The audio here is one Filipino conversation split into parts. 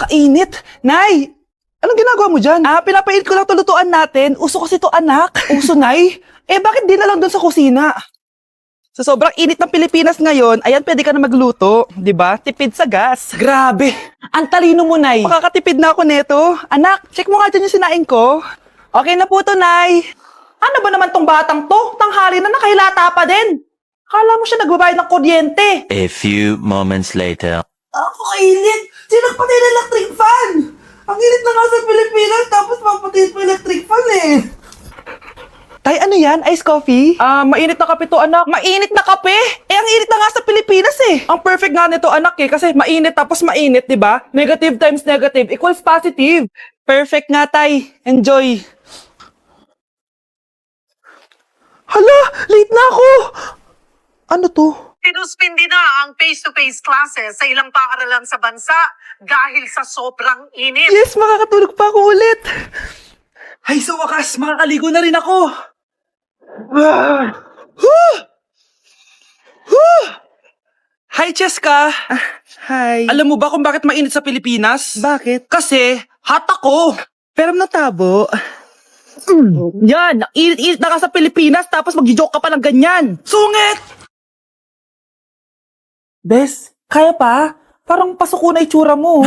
init. Nay, anong ginagawa mo dyan? Pinapainit ko lang to lutuan natin. Uso kasi to, anak. Uso, Nay? Bakit di na lang doon sa kusina? Sa sobrang init ng Pilipinas ngayon, ayan, pwede ka na magluto. Di ba? Tipid sa gas. Grabe. Ang talino mo, Nay. Makakatipid na ako neto. Anak, check mo nga dyan yung sinaing ko. Okay na po to, Nay. Ano ba naman tong batang to? Tanghali na nakahilata pa din. Akala mo siya nagbabayad ng kuryente. A few moments later. Ako kainit. Sinagpatay ng electric fan. Ang init na nga sa Pilipinas, tapos mapatay pa electric fan eh. Tay, ano yan? Ice coffee? Mainit na kape to, anak. Mainit na kape? Ang init na nga sa Pilipinas eh. Ang perfect nga nito, anak eh, kasi mainit tapos mainit, di ba? Negative times negative equals positive. Perfect nga, Tay. Enjoy. Hala, late na ako. Ano to? Sinuspindi na ang face-to-face classes sa ilang paaralan sa bansa dahil sa sobrang init. Yes, makakatulog pa ako ulit. Ay, sa wakas, makakaligo na rin ako. Hi, Cheska. Hi. Alam mo ba kung bakit mainit sa Pilipinas? Bakit? Kasi, hot ako. Pero natabo. Yan, init-init na ka sa Pilipinas tapos mag-joke ka pa ng ganyan. Sungit! Bes, kaya pa? Parang pasuko na itsura mo.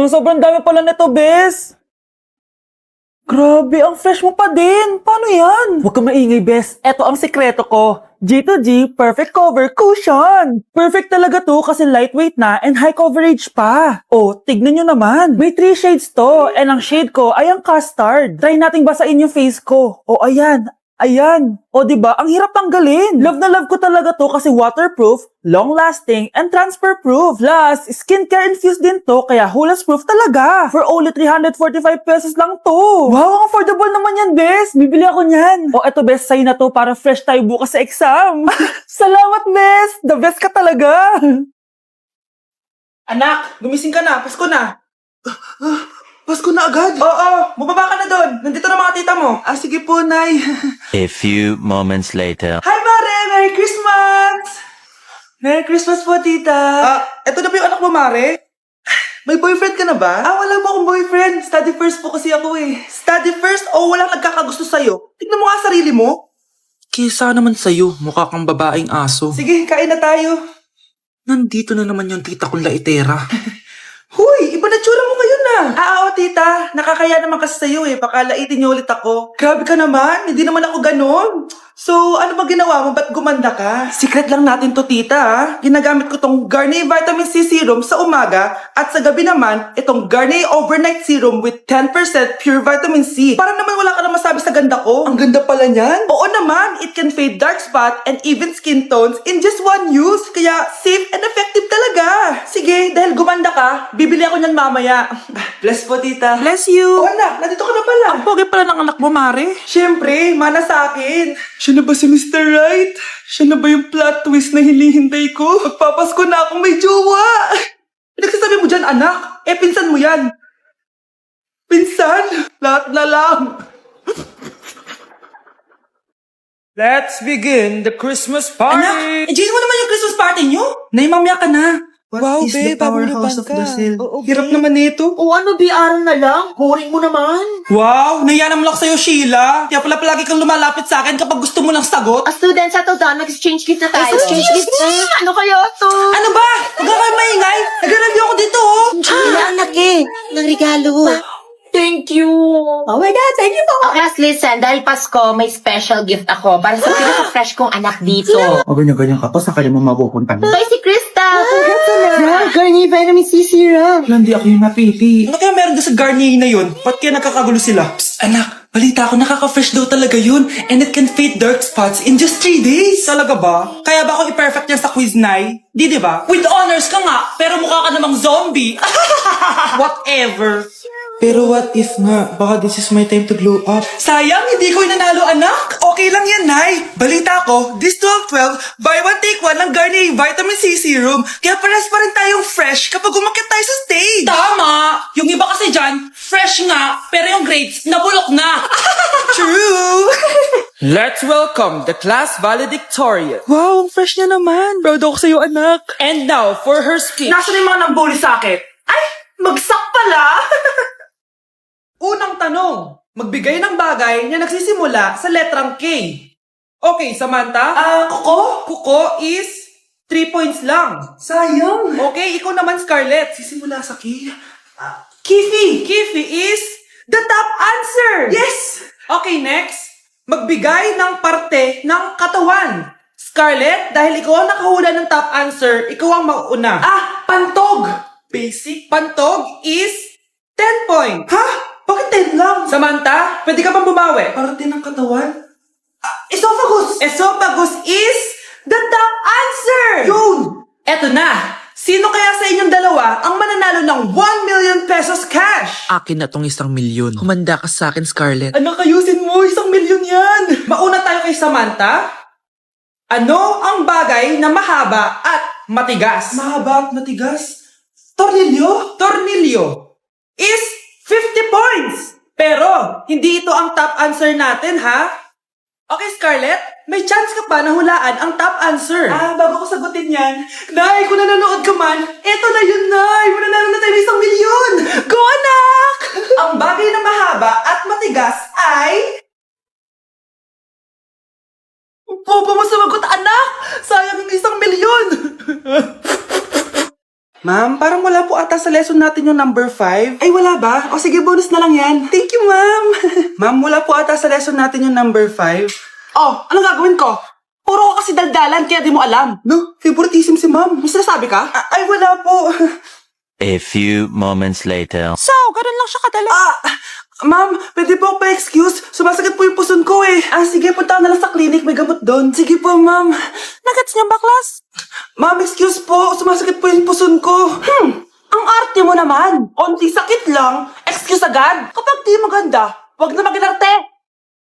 Sobrang dami pala nito, Bes. Grabe, ang fresh mo pa din. Paano yan? Huwag kang maingay, Bes. Eto ang sikreto ko. G2G Perfect Cover Cushion. Perfect talaga to kasi lightweight na and high coverage pa. Oh, tignan nyo naman. May 3 shades to and ang shade ko ay ang custard. Try nating basain yung face ko. Oh, ayan. Ayan. O diba, ang hirap tanggalin. Love na love ko talaga to kasi waterproof, long-lasting, and transfer-proof. Plus, skincare infused din to kaya hulas-proof talaga. For only 345 pesos lang to. Wow, ang affordable naman yan, Bes. Bibili ako niyan. O eto, Bes, sa'yo na to para fresh tayo bukas sa exam. Salamat, Bes. The best ka talaga. Anak, gumising ka na. Pasko na. Pasko na agad? Oo, bumaba ka na doon. Nandito na mga tita mo. Sige po, Nay. A few moments later. Hi, Mare! Merry Christmas! Merry Christmas po, tita. Eto na ba yung anak mo, Mare? May boyfriend ka na ba? Wala mo akong boyfriend. Study first po kasi ako eh. Study first o walang nagkakagusto sa'yo? Tignan mo nga sarili mo. Kisa naman sa'yo, mukha kang babaeng aso. Sige, kain na tayo. Nandito na naman yung tita kong laitera. Huy, iba na tsura mo ngayon na. Oo, tita. Nakakaya naman kasi sa'yo eh. Baka laitin niyo ulit ako. Grabe ka naman. Hindi naman ako ganon. So, ano ba ginawa mo? Ba't gumanda ka? Secret lang natin to, tita. Ginagamit ko tong Garnier Vitamin C Serum sa umaga at sa gabi naman, itong Garnier Overnight Serum with 10% pure vitamin C. Para naman wala ka na masabi sa ganda ko. Ang ganda pala niyan. Oo naman. It can fade dark spot and even skin tones in just one use. Kaya safe and effective talaga. Sige, dahil gumanda ka, bibili ako niyan mamaya. Bless po, tita. Bless you. Oo, anak. Nandito ka na pala. Ang pogi pala ng anak mo, Mare. Siyempre, mana sa akin. Siya na ba si Mr. Right? Siya na ba yung plot twist na hinihintay ko? Magpapasko na akong may jowa. Pinagsasabi mo dyan, anak. Pinsan mo yan. Pinsan? Lahat na lang. Let's begin the Christmas party! Anak, enjoy mo naman yung Christmas party nyo. Naimamya ka na. What is the powerhouse of Brazil? Hirap naman nito. O ano, BR na lang? Boring mo naman. Wow, nahiya naman ako sa'yo, Sheila. Kaya pala palagi kang lumalapit sa akin kapag gusto mo ng sagot. Student, settle down. Mag-exchange gift na tayo. Exchange gift na? Ano kaya to? Ano ba? Huwag ka kayo maingay. Nag-review ako dito, oh. Wala anak eh. Ng regalo. Thank you. Oh my God, thank you po. Okay, listen, dahil Pasko, may special gift ako para sa pinaka-fresh kong anak dito. O ganyan-ganyan ka pa, sa kanya mo mapupunta mo. So, si Krista! Garnier Vitamin C Serum. Hindi ako yung napili. Ano kaya meron doon sa Garnier na yun? Ba't kaya nagkakagulo sila? Psst, anak. Balita ko, nakaka-fresh daw talaga yun. And it can fade dark spots in just 3 days. Talaga ba? Kaya ba ako i-perfect yan sa quiz, Nay? Di ba? With honors ka nga, pero mukha ka namang zombie. Whatever. Pero what if nga, baka this is my time to glow up. Sayang, hindi ko inanalo, anak. Okay lang yan, Nay. Balita ko, this 12-12, buy one take one ng Garnier Vitamin C Serum. Kaya pares pa rin tayong fresh kapag umakyat tayo sa stage. Tama! Yung iba kasi dyan, fresh nga, pero yung grades, nabulok na. True! Let's welcome the class valedictorian. Wow, ang fresh niya naman. Proud ako sa'yo, anak. And now, for her speech. Nasaan yung mga nambuli sa akin? Ay, bagsak pala. tanong. Magbigay ng bagay na nagsisimula sa letrang K. Okay, Samantha? Kuko? Kuko is 3 points lang. Sayang. Okay, ikaw naman, Scarlett. Sisimula sa K. Kifi. Kifi is the top answer. Yes! Okay, next. Magbigay ng parte ng katawan. Scarlett, dahil ikaw ang nakahula ng top answer, ikaw ang mauuna. Pantog. Basic. Pantog is 10 points. Ha? Bakit 10 lang? Samantha, pwede ka bang bumawi? Parte ng katawan? Esophagus. Esophagus is the top answer. Yun! Eto na. Sino kaya sa inyong dalawa ang mananalo ng 1 million pesos cash? Akin na tong 1 milyon. Humanda ka sa akin, Scarlett. Anak, ayusin mo. 1 milyon yan. Mauna tayo kay Samantha. Ano ang bagay na mahaba at matigas? Mahaba at matigas. Tornilyo? Tornilyo is 50 points. Pero, hindi ito ang top answer natin, ha? Okay, Scarlett, may chance ka pa na hulaan ang top answer. Bago ko sagutin yan, Nay, kung nanonood ka man, eto na yun, Nay! Mananalo na tayo ng 1 milyon! Go, anak! Ang bagay na mahaba at matigas ay... Bobo mo sumagot, anak! Sayang yung 1 milyon! Ma'am, parang wala po ata sa lesson natin yung number 5. Ay, wala ba? O sige, bonus na lang yan. Thank you, ma'am. Ma'am, wala po ata sa lesson natin yung number 5. Oh, ano gagawin ko? Puro ko kasi daldalan, kaya di mo alam. No, favoritism si ma'am. May sinasabi ka? Ay, wala po. A few moments later. So, ganun lang siya kadali. Ma'am, pwede po pa-excuse? Sumasakit po yung puson ko eh. Sige, punta na lang sa clinic. May gamot doon. Sige po, ma'am. Nagets niya ba, class? Ma'am, excuse po. Sumasakit po yung puson ko. Ang arte mo naman. Onti sakit lang. Excuse agad. Kapag di maganda, wag na mag-inarte.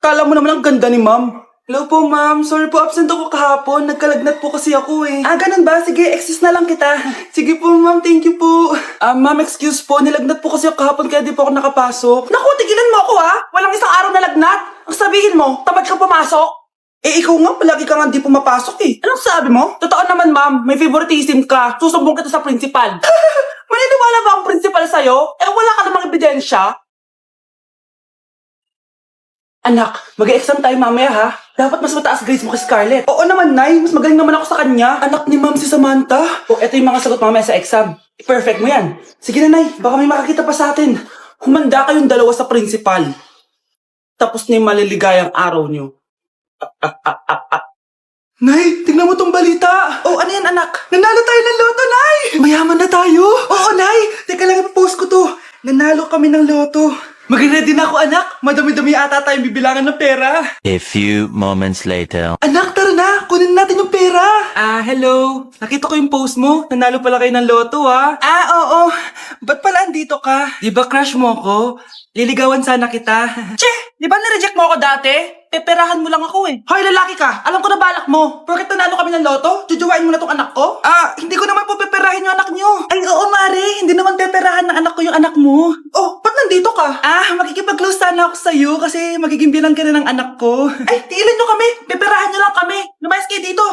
Kala mo naman ang ganda ni ma'am. Hello po, ma'am. Sorry po, absent ako kahapon. Nagkalagnat po kasi ako eh. Ganun ba? Sige, excuse na lang kita. Sige po, ma'am. Thank you po. Ma'am, excuse po. Nilagnat po kasi ako kahapon kaya di po ako nakapasok. Naku, tigilan mo ako ha. Walang isang araw na lagnat. Ang sabihin mo, tamad ka pumasok. Ikaw nga, palagi ka nga di pumapasok eh. Anong sabi mo? Totoo naman, ma'am. May favoritism ka. Susumbong kita sa principal. Maniniwala ba ang principal sa'yo? Wala ka namang ebidensya. Anak, mag-exam tayo mamaya ha. Dapat mas mataas grades mo kay Scarlett. Oo naman, Nay. Mas magaling naman ako sa kanya. Anak ni ma'am si Samantha. Eto yung mga sagot mamaya sa exam. Perfect mo yan. Sige na, Nay. Baka may makakita pa sa atin. Humanda kayong dalawa sa principal. Tapos na yung maliligayang araw nyo. Nay, tingnan mo tong balita. Ano yan, anak? Nanalo tayo ng loto, Nay! Mayaman na tayo. Oo, Nay. Teka lang, ipopost ko to. Nanalo kami ng loto. Mag-ready na ako, anak. Madami-dami ata tayong bibilangan ng pera. A few moments later. Anak, tara na. Kunin natin yung pera. Hello. Nakita ko yung post mo. Nanalo pala kayo ng loto, ha? Oo. Ba't pala andito ka? Di ba crush mo ako? Liligawan sana kita. Che! Di ba nireject mo ako dati? Peperahan mo lang ako eh. Hoy, lalaki ka. Alam ko na balak mo. Porket nanalo kami ng loto, jujuwain mo na tong anak ko? Hindi ko naman po peperahin yung anak nyo. Ay, oo, Mari. Hindi naman peperahan ng anak ko yung anak mo. Oh, ba't nandito ka? Makikipag-close sana ako sa'yo kasi magiging bilang ka na ng anak ko. Ay, tiilan nyo kami. Peperahan nyo lang kami. Lumayas kayo dito.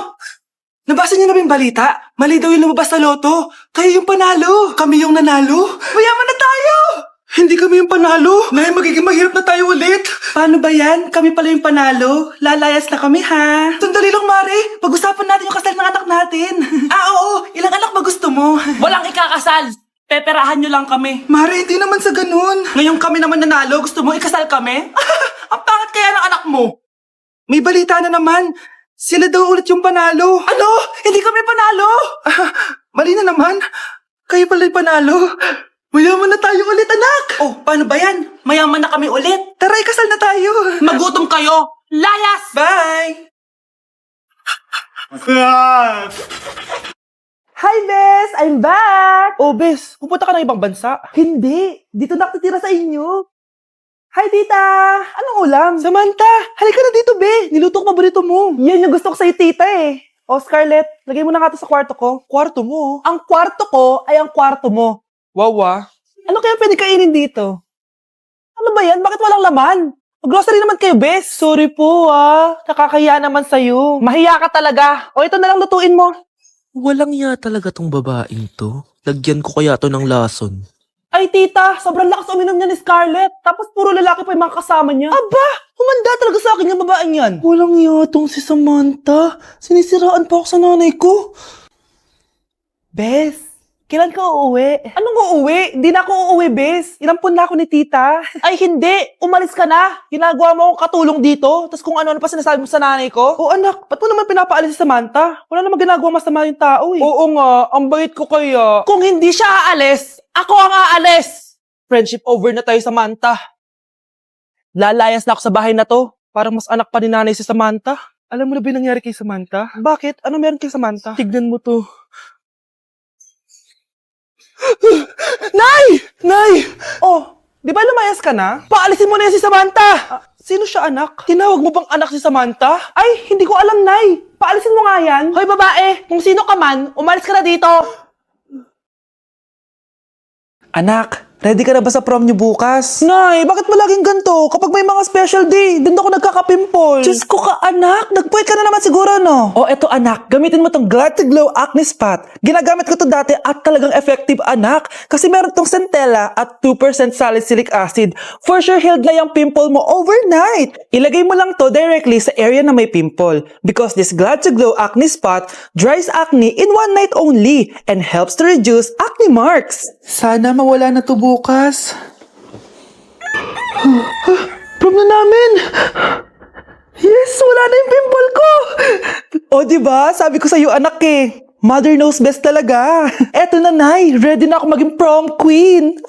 Nabasa niyo na ba yung balita? Mali daw yung lumabas sa loto. Kayo yung panalo. Kami yung nanalo. Mayaman na tayo! Hindi kami yung panalo. Nay, magiging mahirap na tayo ulit. Paano ba yan? Kami pala yung panalo. Lalayas na kami, ha? Sandali lang, Mari. Pag-usapan natin yung kasal ng anak natin. Oo. Ilang anak ba gusto mo? Walang ikakasal. Peperahan nyo lang kami. Mari, hindi naman sa ganun. Ngayong kami naman nanalo, gusto mo ikasal kami? Ang pangit kaya ng anak mo. May balita na naman. Sila daw ulit yung panalo. Ano? Hindi kami panalo. Mali na naman. Kayo pala yung panalo. Mayaman na tayo ulit, anak! Paano ba yan? Mayaman na kami ulit. Tara, ikasal na tayo. Magutom kayo. Layas! Bye! Hi, Bes! I'm back! Bes, pupunta ka ng ibang bansa? Hindi. Dito nakatitira sa inyo. Hi, tita! Anong ulam? Samantha, halika na dito, Be. Niluto ko paborito mo. Yan yung gusto ko sa'yo, tita eh. Scarlett, lagay mo na nga ito sa kwarto ko. Kwarto mo? Ang kwarto ko ay ang kwarto mo. Wawa. Ano kaya pwede kainin dito? Ano ba yan? Bakit walang laman? Mag-grocery naman kayo, Bes. Sorry po, nakakahiya naman sa'yo. Mahiya ka talaga. Ito na lang lutuin mo. Walang ya talaga tong babaeng to. Lagyan ko kaya to ng lason. Ay, tita, sobrang lakas uminom niya ni Scarlett. Tapos puro lalaki pa yung mga kasama niya. Aba, humanda talaga sa akin yung babaeng yan. Walang yatong si Samantha. Sinisiraan pa ako sa nanay ko. Bes, kailan ka uuwi? Anong uuwi? Hindi na ako uuwi, Bes. Inampun na ako ni tita. Ay, hindi. Umalis ka na. Ginagawa mo akong katulong dito. Tapos kung ano-ano pa sinasabi mo sa nanay ko. Oo, anak. Ba't mo naman pinapaalis si Samantha? Wala namang ginagawa masama yung tao eh. Oo nga. Ang bait ko kaya. Kung hindi siya aalis, ako ang aalis. Friendship over na tayo, Samantha. Lalayas na ako sa bahay na to. Parang mas anak pa ni nanay si Samantha. Alam mo na ba yung nangyari kay Samantha? Bakit? Ano meron kay Samantha? Tignan mo to. Nay! Nay! Oh, di ba lumayas ka na? Paalisin mo na yan si Samantha! Sino siya, anak? Tinawag mo bang anak si Samantha? Ay, hindi ko alam, Nay. Paalisin mo nga yan. Hoy, babae, kung sino ka man, umalis ka na dito. Anak, ready ka na ba sa prom niyo bukas? Nay, bakit mo laging ganito? Kapag may mga special day, doon ako nagkaka-pimple. Diyos ko ka, anak. Nagpuwit ka na naman siguro, no? Oh, eto anak. Gamitin mo tong Glad to Glow Acne Spot. Ginagamit ko to dati at talagang effective, anak. Kasi meron tong centella at 2% salicylic acid. For sure, healed na yung pimple mo overnight. Ilagay mo lang to directly sa area na may pimple. Because this Glad to Glow Acne Spot dries acne in one night only and helps to reduce acne marks. Sana mawala na to bukas. Prom na namin! Yes, wala na yung pimple ko! O, diba? Sabi ko sa'yo, anak eh. Mother knows best talaga. Eto na, Nay. Ready na ako maging prom queen.